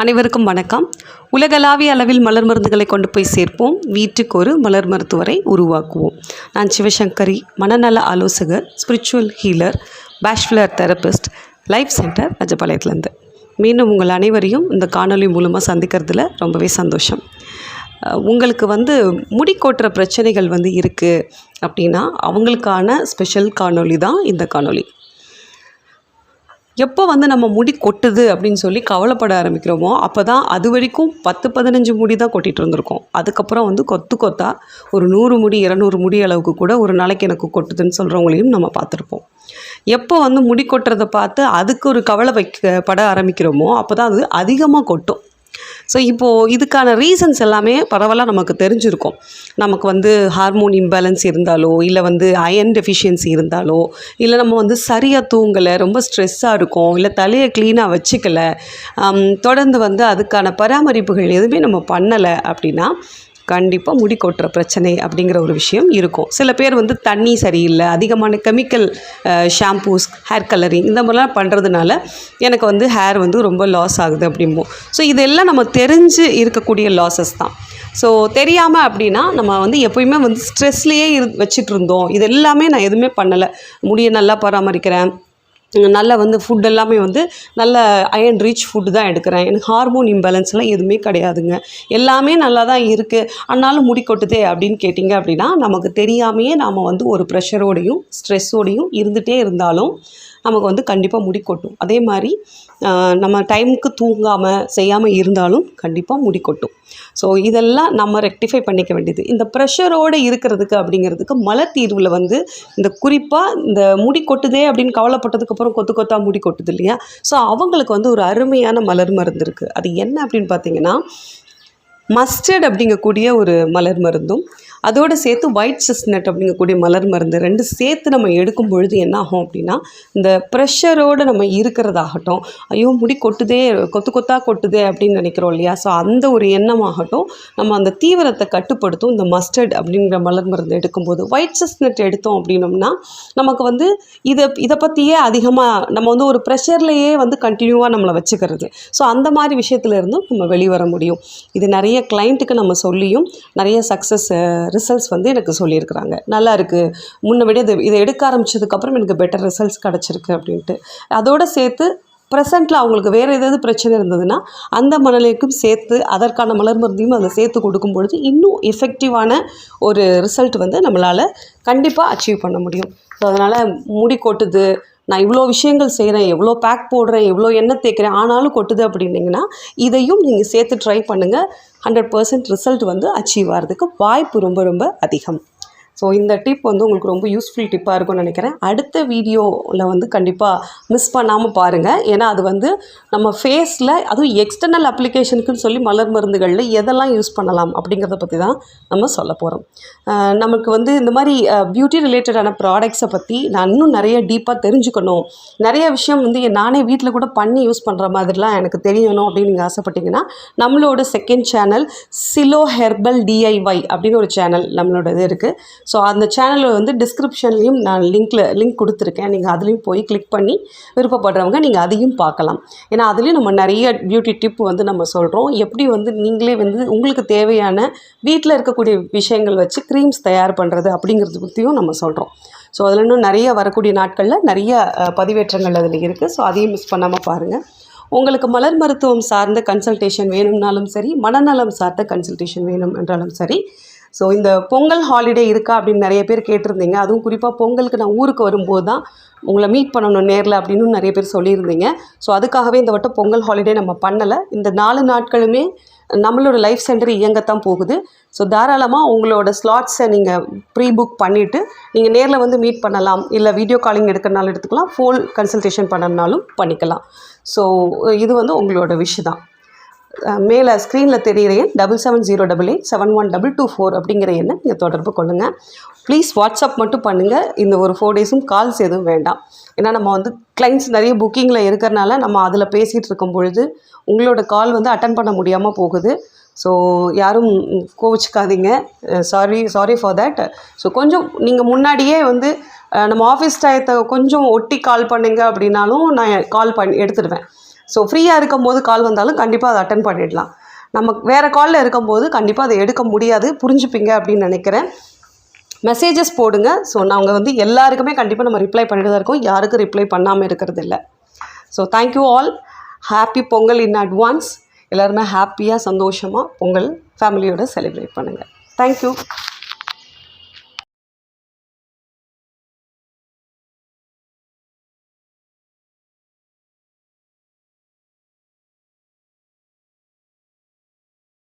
அனைவருக்கும் வணக்கம். உலகளாவிய அளவில் மலர் மருந்துகளை கொண்டு போய் சேர்ப்போம். வீட்டுக்கு ஒரு மலர் மருத்துவரை உருவாக்குவோம். நான் சிவசங்கரி, மனநல ஆலோசகர், spiritual healer, Bach flower therapist, life centre ராஜபாளையத்துலேருந்து. மீண்டும் உங்கள் அனைவரையும் இந்த காணொலி மூலமாக சந்திக்கிறதுல ரொம்பவே சந்தோஷம். உங்களுக்கு முடி கொட்டுற பிரச்சனைகள் இருக்குது அப்படின்னா அவங்களுக்கான ஸ்பெஷல் காணொலி தான் இந்த காணொலி. எப்போ நம்ம முடி கொட்டுது அப்படின்னு சொல்லி கவலைப்பட ஆரம்பிக்கிறோமோ அப்போ தான் அது வரைக்கும் 10-15 முடி தான் கொட்டிகிட்டு இருந்திருக்கோம். அதுக்கப்புறம் கொத்து கொத்தா ஒரு 100 முடி 200 முடி அளவுக்கு கூட ஒரு நாளைக்கு எனக்கு கொட்டுதுன்னு சொல்கிறவங்களையும் நம்ம பார்த்துருப்போம். எப்போ முடி கொட்டுறதை பார்த்து அதுக்கு ஒரு கவலை பட ஆரம்பிக்கிறோமோ அப்போ தான் அது அதிகமாக கொட்டும். ஸோ இப்போது இதுக்கான ரீசன்ஸ் எல்லாமே பரவாயில்ல நமக்கு தெரிஞ்சிருக்கும். நமக்கு ஹார்மோன் இம்பேலன்ஸ் இருந்தாலோ இல்லை அயன் டெஃபிஷியன்சி இருந்தாலோ இல்லை நம்ம சரியாக தூங்கலை, ரொம்ப ஸ்ட்ரெஸ்ஸாக இருக்கும், இல்லை தலையை க்ளீனாக வச்சுக்கலை, தொடர்ந்து அதுக்கான பராமரிப்புகள் எதுவுமே நம்ம பண்ணலை அப்படின்னா கண்டிப்பாக முடி கொட்டுற பிரச்சனை அப்படிங்கிற ஒரு விஷயம் இருக்கும். சில பேர் தண்ணி சரியில்லை, அதிகமான கெமிக்கல் ஷாம்பூஸ், ஹேர் கலரிங் இந்த மாதிரிலாம் பண்ணுறதுனால எனக்கு ஹேர் ரொம்ப லாஸ் ஆகுது அப்படிம்போம். ஸோ இதெல்லாம் நம்ம தெரிஞ்சு இருக்கக்கூடிய லாஸஸ் தான். ஸோ தெரியாமல் அப்படின்னா நம்ம எப்போயுமே ஸ்ட்ரெஸ்லேயே வச்சுட்டு இருந்தோம். இது எல்லாமே நான் எதுவுமே பண்ணலை, முடியை நல்லா பராமரிக்கிறேன், நல்ல ஃபுட் எல்லாமே நல்ல அயன் ரிச் ஃபுட்டு தான் எடுக்கிறேன், எனக்கு ஹார்மோன் இம்பேலன்ஸ்லாம் எதுவுமே கிடையாதுங்க, எல்லாமே நல்லா தான் இருக்குது, ஆனாலும் முடி கொட்டுதே அப்படின்னு கேட்டிங்க அப்படின்னா நமக்கு தெரியாமையே நாம் ஒரு ப்ரெஷரோடையும் ஸ்ட்ரெஸ்ஸோடையும் இருந்துகிட்டே இருந்தாலும் நமக்கு கண்டிப்பாக முடி கொட்டும். அதே மாதிரி நம்ம டைமுக்கு தூங்காமல் செய்யாமல் இருந்தாலும் கண்டிப்பாக முடி கொட்டும். ஸோ இதெல்லாம் நம்ம ரெக்டிஃபை பண்ணிக்க வேண்டியது. இந்த ப்ரெஷரோடு இருக்கிறதுக்கு அப்படிங்கிறதுக்கு மலர் தீர்வில் இந்த குறிப்பாக இந்த முடி கொட்டுதே அப்படின்னு கவலைப்பட்டதுக்கப்புறம் கொத்து கொத்தா முடி கொட்டுது இல்லையா, ஸோ அவங்களுக்கு ஒரு அருமையான மலர் மருந்து இருக்குது. அது என்ன அப்படின்னு பார்த்தீங்கன்னா மஸ்டர்ட் அப்படிங்கக்கூடிய ஒரு மலர் மருந்தும் அதோடு சேர்த்து ஒயிட் செஸ்னட் அப்படிங்கக்கூடிய மலர் மருந்து 2 சேர்த்து நம்ம எடுக்கும் பொழுது என்ன ஆகும் அப்படின்னா இந்த ப்ரெஷரோடு நம்ம இருக்கிறதாகட்டும், ஐயோ முடி கொட்டுதே கொத்து கொத்தாக கொட்டுதே அப்படின்னு நினைக்கிறோம் இல்லையா, ஸோ அந்த ஒரு எண்ணமாகட்டும் நம்ம அந்த தீவிரத்தை கட்டுப்படுத்தும். இந்த மஸ்டர்ட் அப்படிங்கிற மலர் மருந்து எடுக்கும்போது ஒயிட் செஸ்னட் எடுத்தோம் அப்படின்னோம்னா நமக்கு இதை பற்றியே அதிகமாக நம்ம ஒரு ப்ரெஷர்லேயே கண்டினியூவாக நம்மளை வச்சுக்கிறது. ஸோ அந்த மாதிரி விஷயத்துலேருந்தும் நம்ம வெளிவர முடியும். இது நிறைய கிளைண்ட்டுக்கு நம்ம சொல்லியும் நிறைய சக்ஸஸ் ரிசல்ட்ஸ் எனக்கு சொல்லியிருக்கிறாங்க. நல்லா இருக்குது, முன்னை விட இதை எடுக்க ஆரம்பித்ததுக்கப்புறம் எனக்கு பெட்டர் ரிசல்ட்ஸ் கிடச்சிருக்கு அப்படின்ட்டு. அதோடு சேர்த்து ப்ரெசென்ட்டில் அவங்களுக்கு வேறு ஏதாவது பிரச்சனை இருந்ததுன்னா அந்த மணலைக்கும் சேர்த்து அதற்கான மலர் மருந்தையும் அதில் சேர்த்து கொடுக்கும் பொழுது இன்னும் எஃபெக்டிவான ஒரு ரிசல்ட் நம்மளால் கண்டிப்பாக அச்சீவ் பண்ண முடியும். ஸோ அதனால் முடி கொட்டுது, நான் இவ்வளோ விஷயங்கள் செய்கிறேன், எவ்வளோ பேக் போடுறேன், எவ்வளோ எண்ணெய் தேய்க்கிறேன், ஆனாலும் கொட்டுது அப்படின்னிங்கன்னா இதையும் நீங்கள் சேர்த்து ட்ரை பண்ணுங்கள். 100% ரிசல்ட் அச்சீவ் ஆகிறதுக்கு வாய்ப்பு ரொம்ப ரொம்ப அதிகம். ஸோ இந்த டிப் உங்களுக்கு ரொம்ப யூஸ்ஃபுல் டிப்பாக இருக்கும்னு நினைக்கிறேன். அடுத்த வீடியோவில் கண்டிப்பாக மிஸ் பண்ணாமல் பாருங்கள். ஏன்னா அது நம்ம ஃபேஸில் அதுவும் எக்ஸ்டர்னல் அப்ளிகேஷனுக்குன்னு சொல்லி மலர் மருந்துகளில் எதெல்லாம் யூஸ் பண்ணலாம் அப்படிங்கிறத பற்றி தான் நம்ம சொல்ல போகிறோம். நமக்கு இந்த மாதிரி பியூட்டி ரிலேட்டடான ப்ராடக்ட்ஸை பற்றி நான் இன்னும் நிறைய டீப்பாக தெரிஞ்சுக்கணும், நிறைய விஷயம் நானே வீட்டில் கூட பண்ணி யூஸ் பண்ணுற மாதிரிலாம் எனக்கு தெரியணும் அப்படின்னு நீங்கள் ஆசைப்பட்டீங்கன்னா நம்மளோட second channel silo herbal DIY அப்படின்னு ஒரு சேனல் நம்மளோட இது இருக்குது. ஸோ அந்த சேனலில் டிஸ்கிரிப்ஷன்லேயும் நான் லிங்க் கொடுத்துருக்கேன். நீங்கள் அதுலேயும் போய் கிளிக் பண்ணி விருப்பப்படுறவங்க நீங்கள் அதையும் பார்க்கலாம். ஏன்னா அதுலேயும் நம்ம நிறைய பியூட்டி டிப் நம்ம சொல்கிறோம். எப்படி நீங்களே உங்களுக்கு தேவையான வீட்டில் இருக்கக்கூடிய விஷயங்கள் வச்சு க்ரீம்ஸ் தயார் பண்ணுறது அப்படிங்கிறத பற்றியும் நம்ம சொல்கிறோம். ஸோ அதில் இன்னும் நிறைய வரக்கூடிய நாட்களில் நிறைய பதிவேற்றங்கள் அதில் இருக்குது. ஸோ அதையும் மிஸ் பண்ணாமல் பாருங்கள். உங்களுக்கு மலர் மருத்துவம் சார்ந்த கன்சல்டேஷன் வேணும்னாலும் சரி, மனநலம் சார்ந்த கன்சல்டேஷன் வேணும் என்றாலும் சரி. ஸோ இந்த பொங்கல் ஹாலிடே இருக்கா அப்படின்னு நிறைய பேர் கேட்டிருந்தீங்க. அதுவும் குறிப்பாக பொங்கலுக்கு நான் ஊருக்கு வரும்போது தான் உங்களை மீட் பண்ணணும் நேரில் அப்படின்னு நிறைய பேர் சொல்லியிருந்தீங்க. ஸோ அதுக்காகவே இந்த வட்டம் பொங்கல் ஹாலிடே நம்ம பண்ணலை. இந்த 4 நாட்களுமே நம்மளோட லைஃப் சென்டர் இயங்கத்தான் போகுது. ஸோ தாராளமாக உங்களோட ஸ்லாட்ஸை நீங்கள் ப்ரீ புக் பண்ணிவிட்டு நீங்கள் நேரில் மீட் பண்ணலாம், இல்லை வீடியோ காலிங் எடுக்கிறனாலும் எடுத்துக்கலாம், ஃபோன் கன்சல்டேஷன் பண்ணனாலும் பண்ணிக்கலாம். ஸோ இது உங்களோட விஷ் தான். மேலே ஸ்க்ரீனில் தெரிகிற எண் 7708871224 அப்படிங்கிற எண்ணை நீங்கள் தொடர்பு கொள்ளுங்கள். ப்ளீஸ் வாட்ஸ்அப் மட்டும் பண்ணுங்கள். இந்த ஒரு 4 டேஸும் கால்ஸ் எதுவும் வேண்டாம். ஏன்னா நம்ம கிளைண்ட்ஸ் நிறைய புக்கிங்கில் இருக்கிறனால நம்ம அதில் பேசிகிட்டு இருக்கும் பொழுது உங்களோட கால் அட்டன் பண்ண முடியாமல் போகுது. ஸோ யாரும் கோவிச்சுக்காதீங்க, சாரி ஃபார் தேட். ஸோ கொஞ்சம் நீங்கள் முன்னாடியே நம்ம ஆஃபீஸ் டயத்தை கொஞ்சம் ஒட்டி கால் பண்ணுங்க அப்படின்னாலும் நான் கால் எடுத்துடுவேன். ஸோ ஃப்ரீயாக இருக்கும்போது கால் வந்தாலும் கண்டிப்பாக அதை அட்டன் பண்ணிடலாம். நம்ம வேறு காலில் இருக்கும்போது கண்டிப்பாக அதை எடுக்க முடியாது, புரிஞ்சுப்பீங்க அப்படின்னு நினைக்கிறேன். மெசேஜஸ் போடுங்க. ஸோ நாங்கள் வந்து எல்லாருக்குமே கண்டிப்பாக நம்ம ரிப்ளை பண்ணிட்டு தான் இருக்கோம், யாருக்கும் ரிப்ளை பண்ணாமல் இருக்கிறது இல்லை. So thank you all. Happy Pongal in advance. எல்லாருமே ஹாப்பியாக சந்தோஷமாக பொங்கல் ஃபேமிலியோடு செலிப்ரேட் பண்ணுங்கள். தேங்க்யூ.